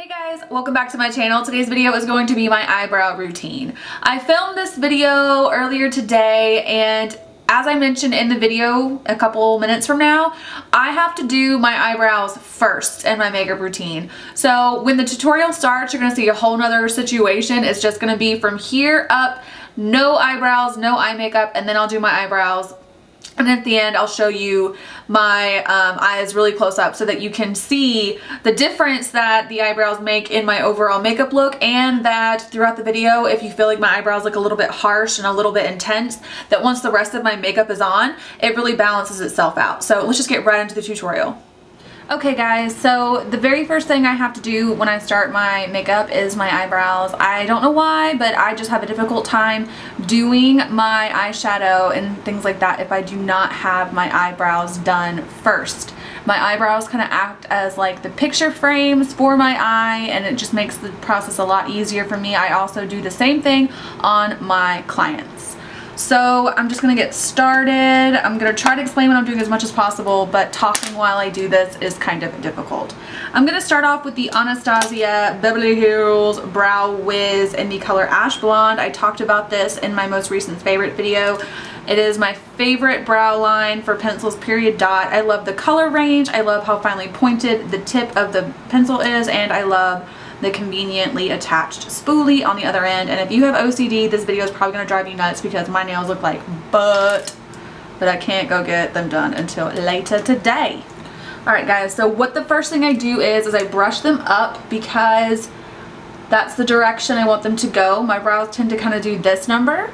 Hey guys, welcome back to my channel. Today's video is going to be my eyebrow routine. I filmed this video earlier today, and as I mentioned in the video a couple minutes from now, I have to do my eyebrows first in my makeup routine. So when the tutorial starts, you're gonna see a whole nother situation. It's just gonna be from here up, no eyebrows, no eye makeup, and then I'll do my eyebrows. And at the end, I'll show you my eyes really close up so that you can see the difference that the eyebrows make in my overall makeup look, and that throughout the video, if you feel like my eyebrows look a little bit harsh and a little bit intense, that once the rest of my makeup is on, it really balances itself out. So let's just get right into the tutorial. Okay guys, so the very first thing I have to do when I start my makeup is my eyebrows. I don't know why, but I just have a difficult time doing my eyeshadow and things like that if I do not have my eyebrows done first. My eyebrows kind of act as like the picture frames for my eye, and it just makes the process a lot easier for me. I also do the same thing on my clients. So I'm just gonna get started. I'm gonna try to explain what I'm doing as much as possible, but talking while I do this is kind of difficult. I'm gonna start off with the Anastasia Beverly Hills Brow Wiz in the color Ash Blonde. I talked about this in my most recent favorite video. It is my favorite brow line for pencils, period, dot. I love the color range. I love how finely pointed the tip of the pencil is, and I love the conveniently attached spoolie on the other end. And if you have OCD, this video is probably going to drive you nuts because my nails look like butt, but I can't go get them done until later today. Alright guys, so what the first thing I do is I brush them up because that's the direction I want them to go. My brows tend to kind of do this number,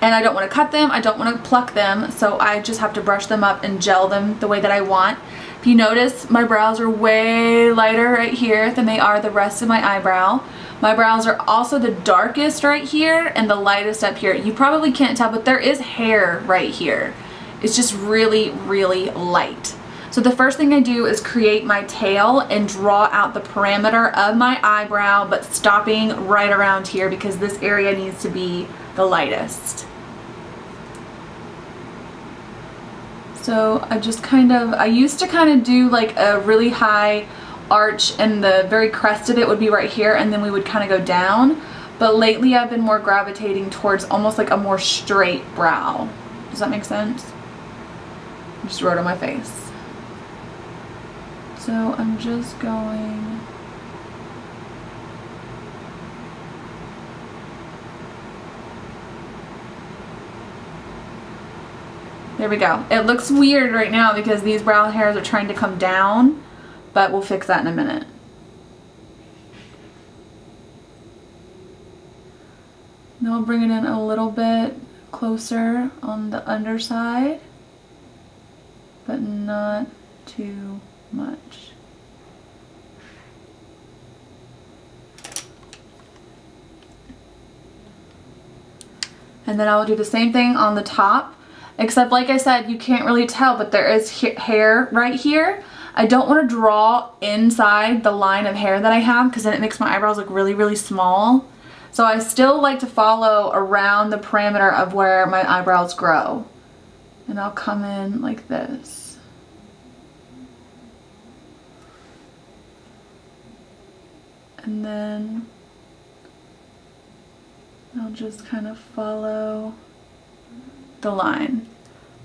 and I don't want to cut them, I don't want to pluck them, so I just have to brush them up and gel them the way that I want. If you notice, my brows are way lighter right here than they are the rest of my eyebrow. My brows are also the darkest right here and the lightest up here. You probably can't tell, but there is hair right here. It's just really, really light. So the first thing I do is create my tail and draw out the perimeter of my eyebrow, but stopping right around here because this area needs to be the lightest. So I just I used to kind of do like a really high arch, and the very crest of it would be right here, and then we would kind of go down. But lately I've been more gravitating towards almost like a more straight brow. Does that make sense? I just wrote on my face. So I'm just going... There we go. It looks weird right now because these brow hairs are trying to come down, but we'll fix that in a minute. Now I'll bring it in a little bit closer on the underside, but not too much. And then I will do the same thing on the top. Except, like I said, you can't really tell, but there is hair right here. I don't want to draw inside the line of hair that I have because then it makes my eyebrows look really, really small. So I still like to follow around the perimeter of where my eyebrows grow. And I'll come in like this. And then I'll just kind of follow the line.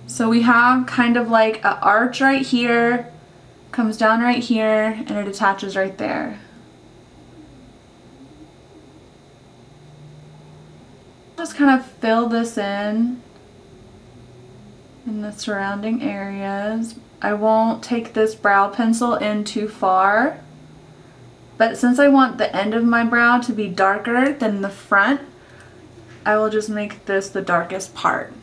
So we have kind of like an arch right here, comes down right here, and it attaches right there. Just kind of fill this in the surrounding areas. I won't take this brow pencil in too far, but since I want the end of my brow to be darker than the front, I will just make this the darkest part.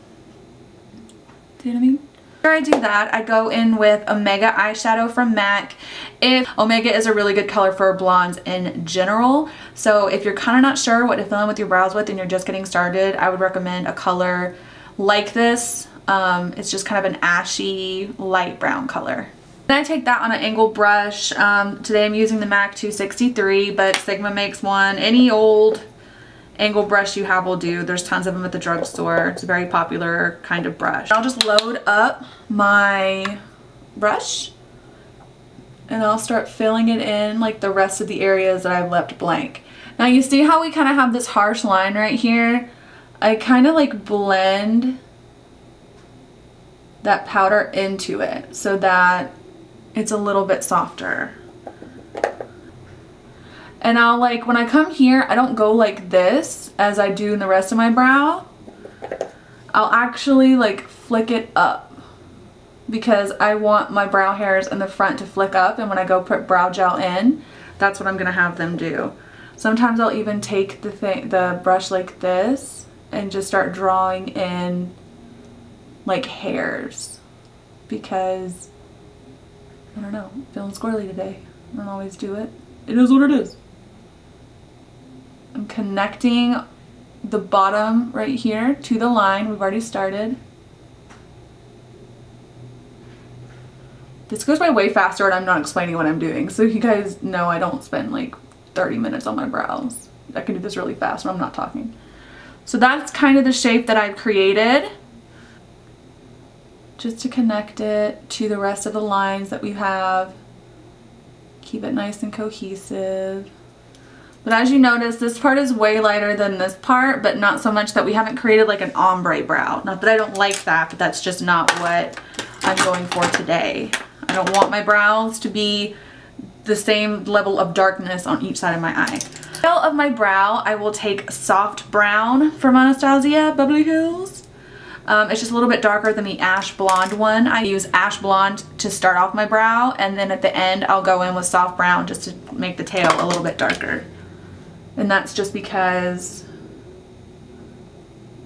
Do you know what I mean? After I do that, I go in with Omega eyeshadow from MAC. Omega is a really good color for blondes in general. So if you're kind of not sure what to fill in with your brows with and you're just getting started, I would recommend a color like this. It's just kind of an ashy light brown color. Then I take that on an angled brush. Today I'm using the MAC 263, but Sigma makes one. Any old angle brush you have will do. There's tons of them at the drugstore. It's a very popular kind of brush. I'll just load up my brush and I'll start filling it in like the rest of the areas that I've left blank. Now you see how we kind of have this harsh line right here? I kind of like blend that powder into it so that it's a little bit softer. And I'll like, when I come here, I don't go like this as I do in the rest of my brow. I'll actually like flick it up because I want my brow hairs in the front to flick up, and when I go put brow gel in, that's what I'm gonna have them do. Sometimes I'll even take the brush like this and just start drawing in like hairs because, I don't know, I'm feeling squirrely today. I don't always do it. It is what it is. I'm connecting the bottom right here to the line. We've already started. This goes by way faster and I'm not explaining what I'm doing. So you guys know I don't spend like 30 minutes on my brows. I can do this really fast when I'm not talking. So that's kind of the shape that I've created. Just to connect it to the rest of the lines that we have. Keep it nice and cohesive. But as you notice, this part is way lighter than this part, but not so much that we haven't created like an ombre brow. Not that I don't like that, but that's just not what I'm going for today. I don't want my brows to be the same level of darkness on each side of my eye. Style of my brow, I will take soft brown from Anastasia, Beverly Hills. It's just a little bit darker than the ash blonde one. I use ash blonde to start off my brow, and then at the end I'll go in with soft brown just to make the tail a little bit darker. And that's just because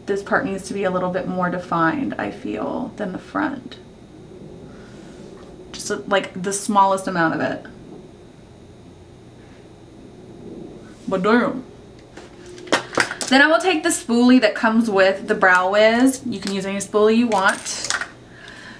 this part needs to be a little bit more defined, I feel, than the front. Just like the smallest amount of it. But damn. Then I will take the spoolie that comes with the Brow Wiz. You can use any spoolie you want.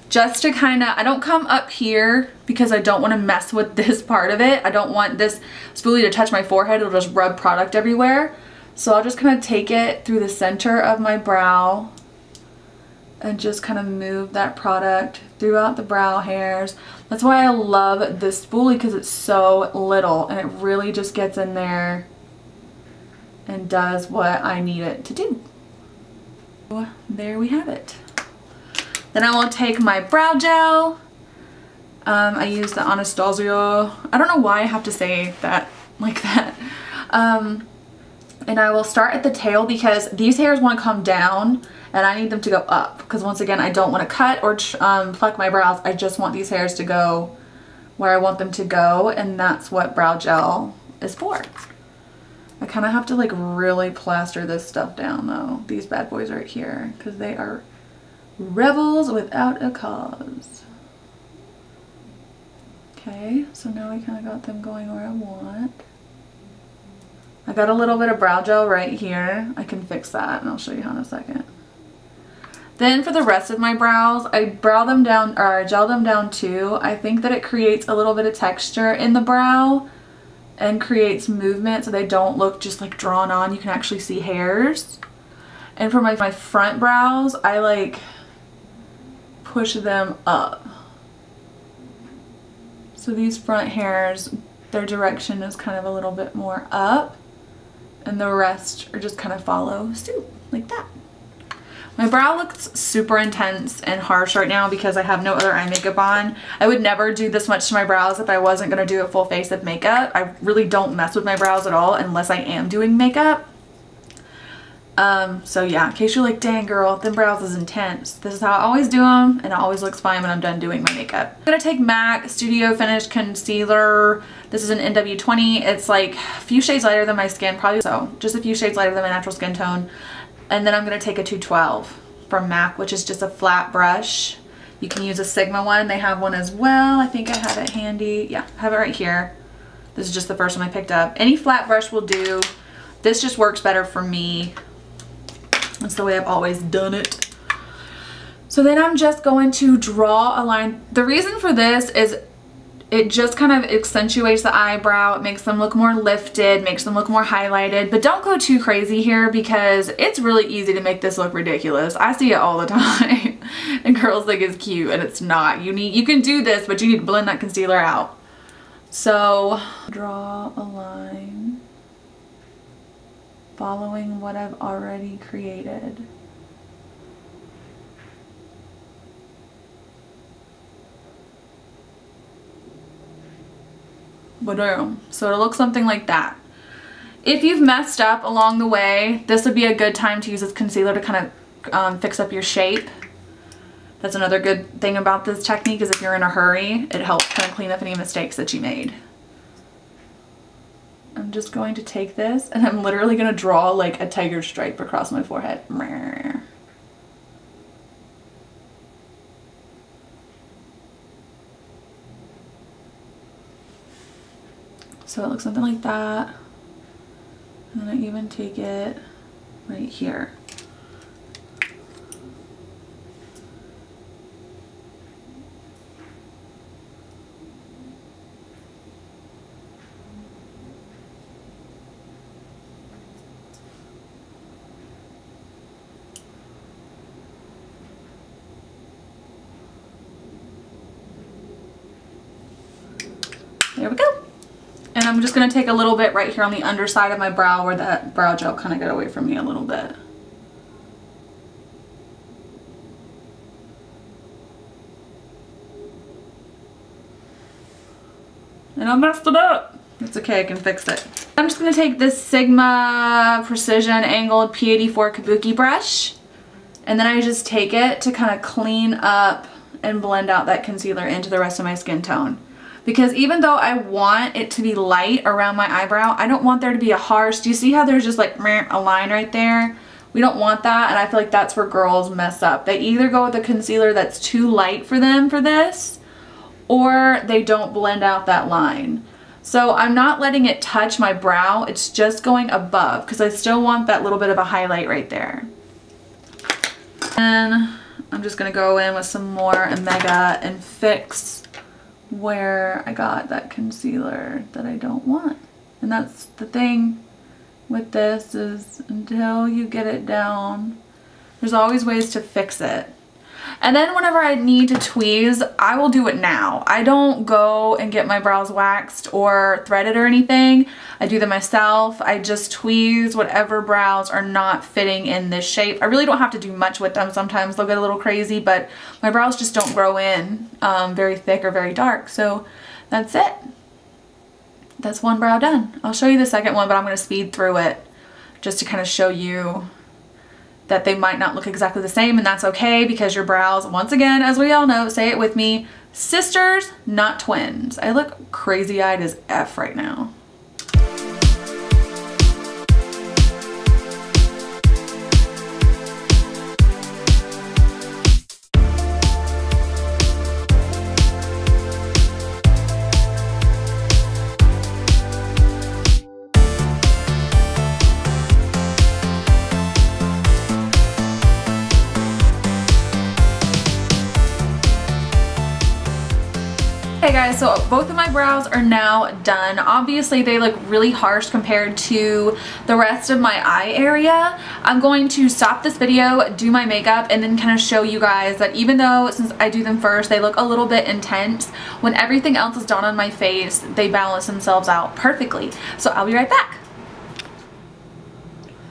Just to kind of, I don't come up here because I don't want to mess with this part of it. I don't want this spoolie to touch my forehead. It'll just rub product everywhere. So I'll just kind of take it through the center of my brow and just kind of move that product throughout the brow hairs. That's why I love this spoolie, because it's so little and it really just gets in there and does what I need it to do. So there we have it. Then I will take my brow gel. I use the Anastasia. I don't know why I have to say that like that. And I will start at the tail because these hairs want to come down and I need them to go up. Because once again, I don't want to cut or pluck my brows. I just want these hairs to go where I want them to go, and that's what brow gel is for. I kind of have to like really plaster this stuff down though. These bad boys right here, because they are rebels without a cause. Okay, so now I kind of got them going where I want. I got a little bit of brow gel right here. I can fix that and I'll show you how in a second. Then for the rest of my brows, I brow them down, or gel them down too. I think that it creates a little bit of texture in the brow and creates movement so they don't look just like drawn on. You can actually see hairs. And for my front brows, I like push them up. So these front hairs, their direction is kind of a little bit more up, and the rest are just kind of follow suit like that. My brow looks super intense and harsh right now because I have no other eye makeup on. I would never do this much to my brows if I wasn't going to do a full face of makeup. I really don't mess with my brows at all unless I am doing makeup. So yeah, in case you're like, dang girl, them brows is intense. This is how I always do them, and it always looks fine when I'm done doing my makeup. I'm going to take MAC Studio Finish Concealer. This is an NW20. It's like a few shades lighter than my skin, probably, so just a few shades lighter than my natural skin tone. And then I'm going to take a 212 from MAC, which is just a flat brush. You can use a Sigma one. They have one as well. I think I have it handy. Yeah, I have it right here. This is just the first one I picked up. Any flat brush will do. This just works better for me. That's the way I've always done it. So then I'm just going to draw a line. The reason for this is it just kind of accentuates the eyebrow. It makes them look more lifted, makes them look more highlighted, but don't go too crazy here because it's really easy to make this look ridiculous. I see it all the time and girls think it's cute and it's not. You can do this, but you need to blend that concealer out. So draw a line following what I've already created. Boom. So it'll look something like that. If you've messed up along the way, this would be a good time to use this concealer to kind of fix up your shape. That's another good thing about this technique, is if you're in a hurry, it helps kind of clean up any mistakes that you made. I'm just going to take this and I'm literally going to draw like a tiger stripe across my forehead. So it looks something like that. And then I even take it right here. There we go. And I'm just going to take a little bit right here on the underside of my brow where that brow gel kind of got away from me a little bit. And I messed it up. It's okay, I can fix it. I'm just going to take this Sigma Precision Angled P84 Kabuki brush. And then I just take it to kind of clean up and blend out that concealer into the rest of my skin tone. Because even though I want it to be light around my eyebrow, I don't want there to be a harsh, do you see how there's just like a line right there? We don't want that, and I feel like that's where girls mess up. They either go with a concealer that's too light for them for this, or they don't blend out that line. So I'm not letting it touch my brow, it's just going above, because I still want that little bit of a highlight right there. And I'm just gonna go in with some more Omega and fix where I got that concealer that I don't want. And that's the thing with this, is until you get it down, there's always ways to fix it. And then whenever I need to tweeze, I will do it now. I don't go and get my brows waxed or threaded or anything. I do them myself. I just tweeze whatever brows are not fitting in this shape. I really don't have to do much with them. Sometimes they'll get a little crazy, but my brows just don't grow in very thick or very dark. So that's it. That's one brow done. I'll show you the second one, but I'm going to speed through it just to kind of show you that they might not look exactly the same, and that's okay, because your brows, once again, as we all know, say it with me, sisters, not twins. I look crazy-eyed as F right now. Okay guys, so both of my brows are now done. Obviously they look really harsh compared to the rest of my eye area. I'm going to stop this video, do my makeup, and then kind of show you guys that even though, since I do them first, they look a little bit intense, when everything else is done on my face, they balance themselves out perfectly. So I'll be right back.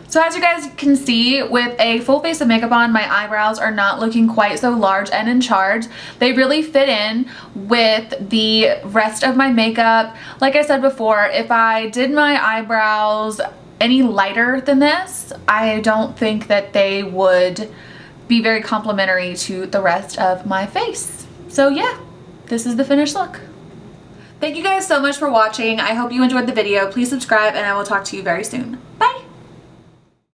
So as you guys can see, with a full face of makeup on, my eyebrows are not looking quite so large and in charge. They really fit in with the rest of my makeup. Like I said before, if I did my eyebrows any lighter than this, I don't think that they would be very complimentary to the rest of my face. So yeah, this is the finished look. Thank you guys so much for watching. I hope you enjoyed the video. Please subscribe and I will talk to you very soon. Bye!